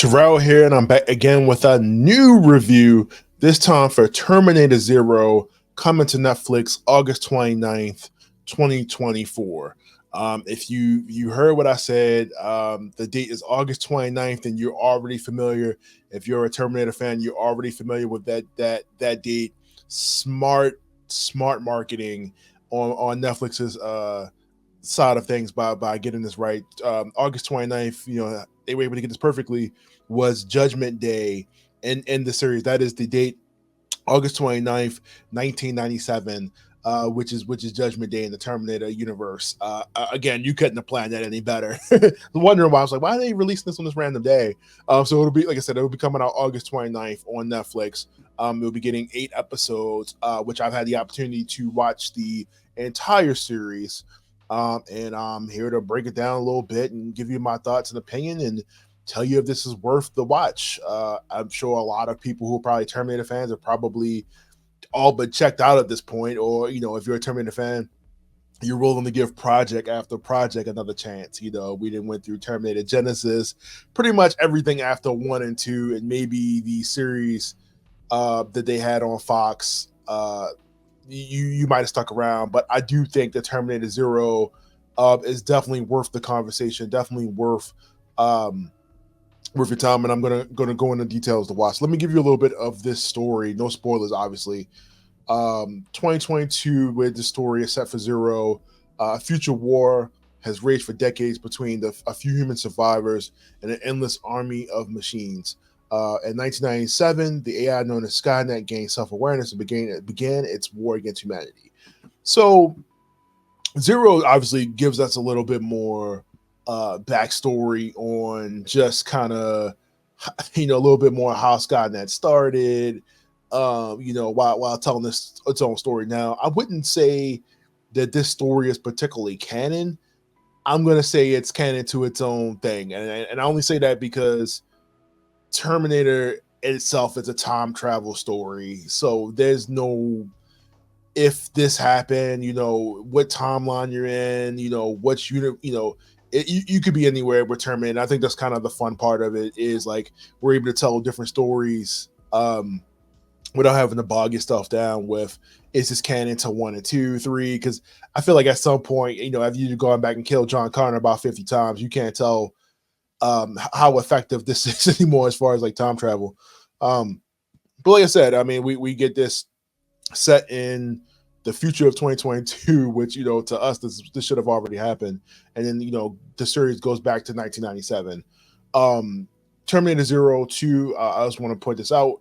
Terrell here, and I'm back again with a new review, this time for Terminator Zero, coming to Netflix August 29th, 2024. If you heard what I said, the date is August 29th, and you're already familiar. If you're a Terminator fan, you're already familiar with that date. Smart marketing on Netflix's side of things by getting this right. August 29th, they were able to get this perfectly, was Judgment Day in the series. That is the date, August 29th, 1997. Which is Judgment Day in the Terminator universe. Again, you couldn't have planned that any better. Wondering why I was like, why are they releasing this on this random day? So it'll be, like I said, it'll be coming out August 29th on Netflix. We'll be getting 8 episodes, which I've had the opportunity to watch the entire series. And I'm here to break it down a little bit and give you my thoughts and opinion and tell you if this is worth the watch. I'm sure a lot of people who are probably Terminator fans are probably all but checked out at this point, or if you're a Terminator fan, you're willing to give project after project another chance. We didn't went through Terminator Genesis, pretty much everything after 1 and 2, and maybe the series that they had on Fox. You might have stuck around, but I do think that Terminator Zero is definitely worth the conversation, definitely worth your time, and I'm gonna go into details to watch. Let me give you a little bit of this story. No spoilers, obviously. 2022, where the story is set for Zero. A future war has raged for decades between a few human survivors and an endless army of machines. In 1997, the AI known as Skynet gained self-awareness and began its war against humanity. So Zero obviously gives us a little bit more backstory on just kind of a little bit more how Skynet started, while telling this its own story. Now, I wouldn't say that this story is particularly canon. I'm gonna say it's canon to its own thing, and I only say that because Terminator itself is a time travel story, so there's no if this happened, what timeline you're in, what you could be anywhere with Terminator. I think that's kind of the fun part of it, is like we're able to tell different stories without having to bog your stuff down with is this canon to 1 and 2, 3? Because I feel like at some point, after you've gone back and killed John Connor about 50 times, you can't tell how effective this is anymore as far as like time travel. But like I said, I mean, we get this set in the future of 2022, which to us this should have already happened, and then the series goes back to 1997. Terminator Zero 2, I just want to point this out,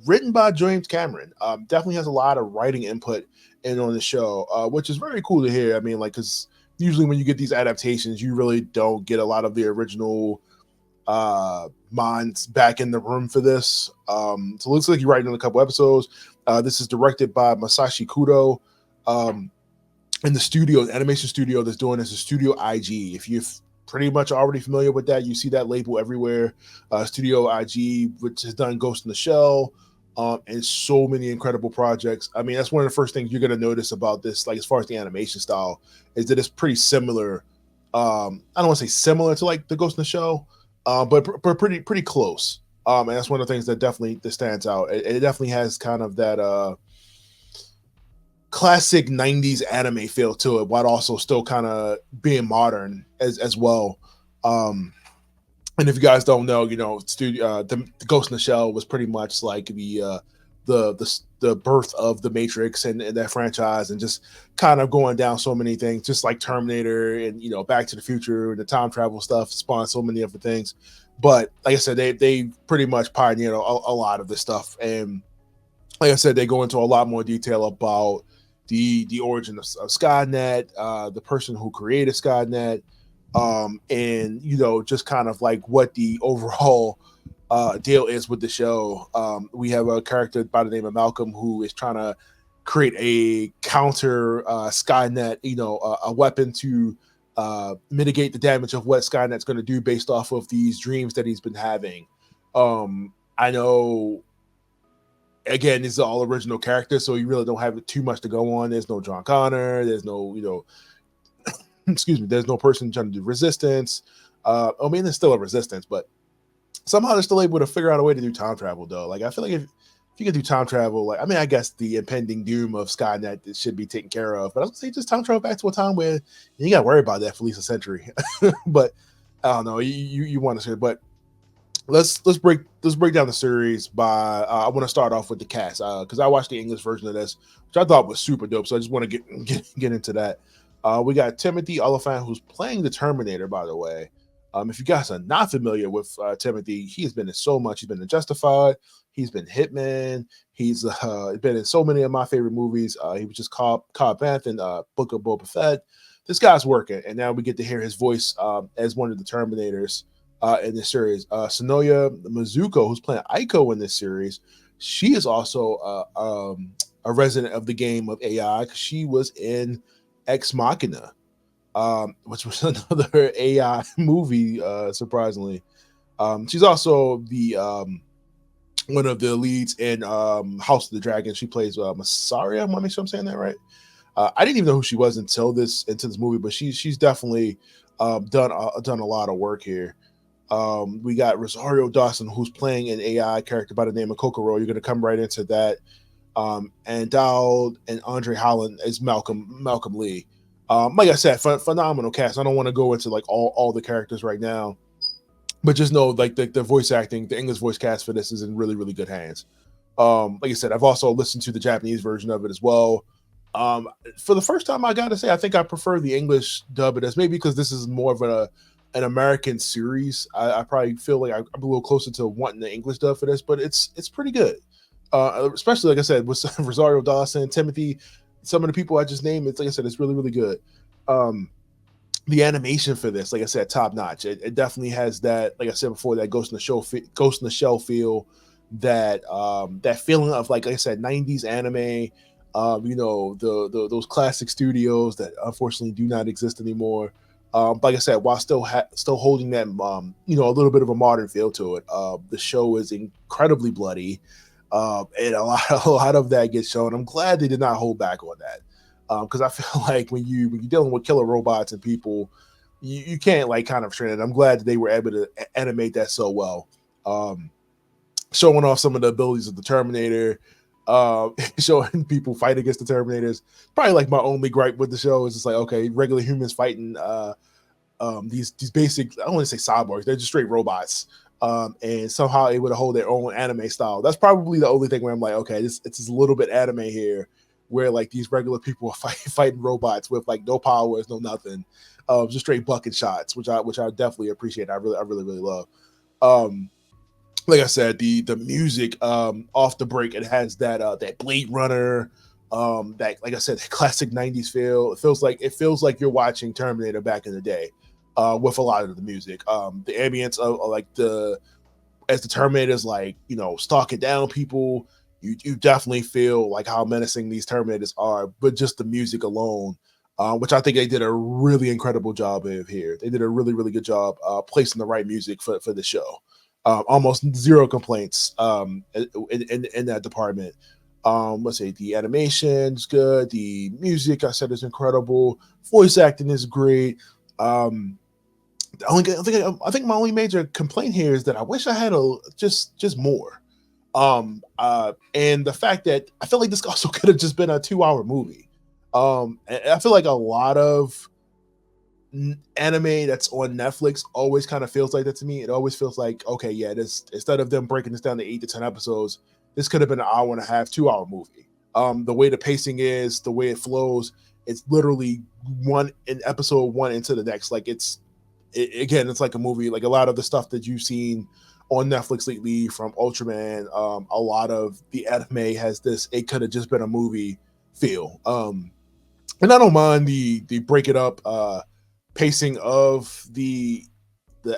written by James Cameron. Definitely has a lot of writing input in on the show, which is very cool to hear. I mean, like, because usually when you get these adaptations, you really don't get a lot of the original minds back in the room for this. So it looks like you're writing in a couple episodes. This is directed by Masashi Kudo. And the animation studio that's doing this is Studio IG. If you're pretty much already familiar with that, you see that label everywhere. Studio IG, which has done Ghost in the Shell, and so many incredible projects. I mean, that's one of the first things you're going to notice about this, like as far as the animation style, is that it's pretty similar. I don't want to say similar to like the Ghost in the Shell, but pretty close. And that's one of the things that stands out. It definitely has kind of that classic 90s anime feel to it, while also still kind of being modern as well. And if you guys don't know, the Ghost in the Shell was pretty much like the birth of the Matrix and that franchise, and just kind of going down so many things, just like Terminator and Back to the Future and the time travel stuff spawned so many different things. But like I said, they pretty much pioneered a lot of this stuff, and like I said, they go into a lot more detail about the origin of Skynet, the person who created Skynet, and just kind of like what the overall deal is with the show. We have a character by the name of Malcolm who is trying to create a counter Skynet, a weapon to mitigate the damage of what Skynet's going to do based off of these dreams that he's been having. I know, again, this is all original characters, so you really don't have too much to go on. There's no John Connor. There's no, excuse me, there's no person trying to do resistance. I mean, there's still a resistance, but somehow they're still able to figure out a way to do time travel though. Like I feel like if you could do time travel, like I mean, I guess the impending doom of Skynet it should be taken care of. But I was gonna say just time travel back to a time where you got to worry about that for at least a century. But I don't know. You want to say, but let's break down the series by. I want to start off with the cast because I watched the English version of this, which I thought was super dope. So I just want to get into that. We got Timothy Oliphant, who's playing the Terminator, by the way. If you guys are not familiar with Timothy, he has been in so much. He's been in Justified. He's been Hitman. He's been in so many of my favorite movies. He was just Cobb Vanth in Book of Boba Fett. This guy's working, and now we get to hear his voice as one of the Terminators in this series. Sonoya Mizuko, who's playing Aiko in this series, she is also a resident of the game of AI because she was in Ex Machina, which was another AI movie, surprisingly. She's also the one of the leads in House of the Dragon. She plays Masaria. Let me make sure I'm saying that right. I didn't even know who she was until this movie, but she's definitely done a lot of work here. We got Rosario Dawson, who's playing an AI character by the name of Kokoro. You're going to come right into that. And Dowd and Andre Holland is Malcolm Lee. Like I said, phenomenal cast. I don't want to go into like all the characters right now, but just know like the voice acting, the English voice cast for this is in really, really good hands. Like I said, I've also listened to the Japanese version of it as well. For the first time, I gotta say, I think I prefer the English dub of this, maybe because this is more of an American series. I probably feel like I'm a little closer to wanting the English dub for this, but it's pretty good. Especially like I said with Rosario Dawson, Timothy, some of the people I just named. It's like I said, it's really, really good. The animation for this, like I said, top notch. It definitely has that, like I said before, that Ghost in the Shell feel, that feeling of like I said, 90s anime. Those classic studios that unfortunately do not exist anymore. Like I said, while still holding that a little bit of a modern feel to it. The show is incredibly bloody, and a lot of that gets shown. I'm glad they did not hold back on that, because I feel like when you're dealing with killer robots and people, you can't like kind of train it. I'm glad that they were able to animate that so well, showing off some of the abilities of the Terminator. Showing people fight against the Terminators. Probably like my only gripe with the show is just like, okay, regular humans fighting these basic, I don't want to say cyborgs, they're just straight robots, and somehow able to hold their own anime style. That's probably the only thing where I'm like, okay, it's just a little bit anime here, where like these regular people are fighting robots with like no powers, no nothing, just straight bucket shots, which I definitely appreciate. I really love. Like I said, the music off the break, it has that Blade Runner, that like I said, the classic 90s feel. It feels like you're watching Terminator back in the day, with a lot of the music. The ambience of like as the Terminators like, stalking down people, you definitely feel like how menacing these Terminators are, but just the music alone, which I think they did a really incredible job of here. They did a really, really good job placing the right music for the show. Almost zero complaints in that department. Let's say the animation's good, the music I said is incredible, voice acting is great. I think my only major complaint here is that I wish I had just more. And the fact that I feel like this also could have just been a 2-hour movie. I feel like a lot of anime that's on Netflix always kind of feels like that to me. It always feels like, okay, yeah, this, instead of them breaking this down to 8 to 10 episodes, this could have been an hour and a half, 2-hour movie. The way the pacing is, the way it flows, it's literally episode one into the next. Like again, it's like a movie. Like a lot of the stuff that you've seen on Netflix lately, from Ultraman, a lot of the anime has this. It could have just been a movie feel. And I don't mind the break it up pacing of the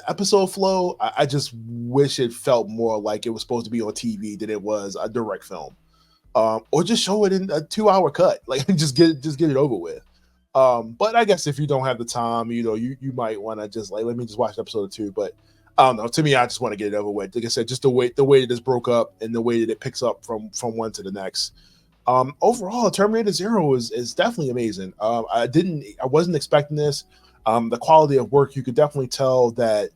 episode flow. I just wish it felt more like it was supposed to be on TV than it was a direct film, or just show it in a 2-hour cut. Like just get it over with. But I guess if you don't have the time, you might want to just like, let me just watch episode 2. But I don't know. To me, I just want to get it over with. Like I said, just the way that this broke up and the way that it picks up from one to the next. Overall, Terminator Zero is definitely amazing. I wasn't expecting this. The quality of work, you could definitely tell that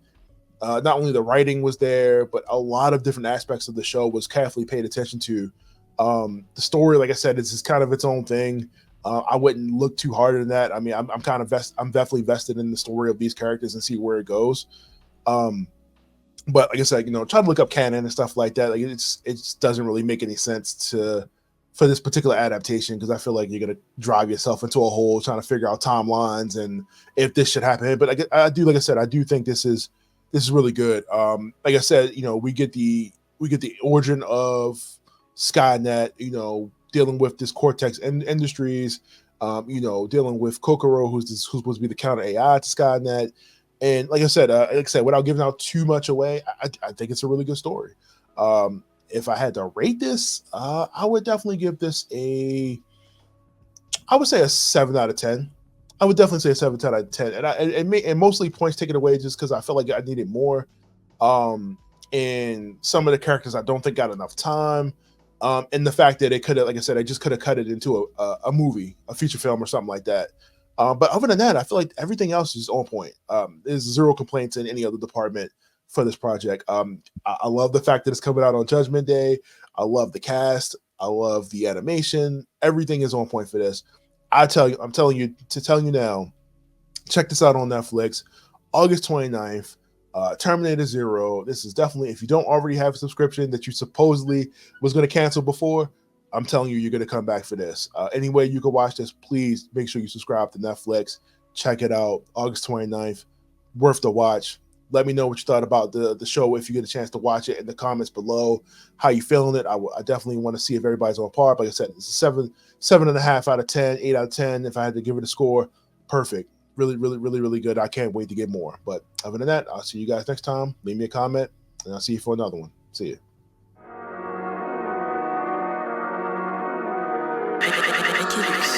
Not only the writing was there, but a lot of different aspects of the show was carefully paid attention to. The story, like I said, is kind of its own thing. I wouldn't look too hard in that. I mean, I'm kind of I'm definitely vested in the story of these characters and see where it goes. Um, but like I said, try to look up canon and stuff like that. Like it just doesn't really make any sense for this particular adaptation, because I feel like you're gonna drive yourself into a hole trying to figure out timelines and if this should happen. But I do, like I said, I do think this is really good. Like I said, we get the origin of Skynet, dealing with this Cortex Industries, dealing with Kokoro, who's supposed to be the counter AI to Skynet. And like I said, without giving out too much away, I think it's a really good story. If I had to rate this, I would definitely give this I would say a 7 out of 10. I would definitely say a 7 out of 10, and mostly points taken away just because I felt like I needed more. And some of the characters I don't think got enough time. And the fact that it could have, like I said, I just could have cut it into a movie, a feature film, or something like that. But other than that, I feel like everything else is on point. There's zero complaints in any other department for this project. I love the fact that it's coming out on Judgment Day. I love the cast. I love the animation. Everything is on point for this. I'm telling you now, check this out on Netflix, August 29th. Terminator Zero. This is definitely, if you don't already have a subscription that you supposedly was going to cancel before, I'm telling you, you're going to come back for this. Any way you can watch this, please make sure you subscribe to Netflix. Check it out, August 29th. Worth the watch. Let me know what you thought about the show if you get a chance to watch it in the comments below. How you feeling it? I definitely want to see if everybody's on par. Like I said, it's a 7.5 out of 10, 8 out of 10. If I had to give it a score, perfect. Really, really, really, really good. I can't wait to get more. But other than that, I'll see you guys next time. Leave me a comment, and I'll see you for another one. See you. I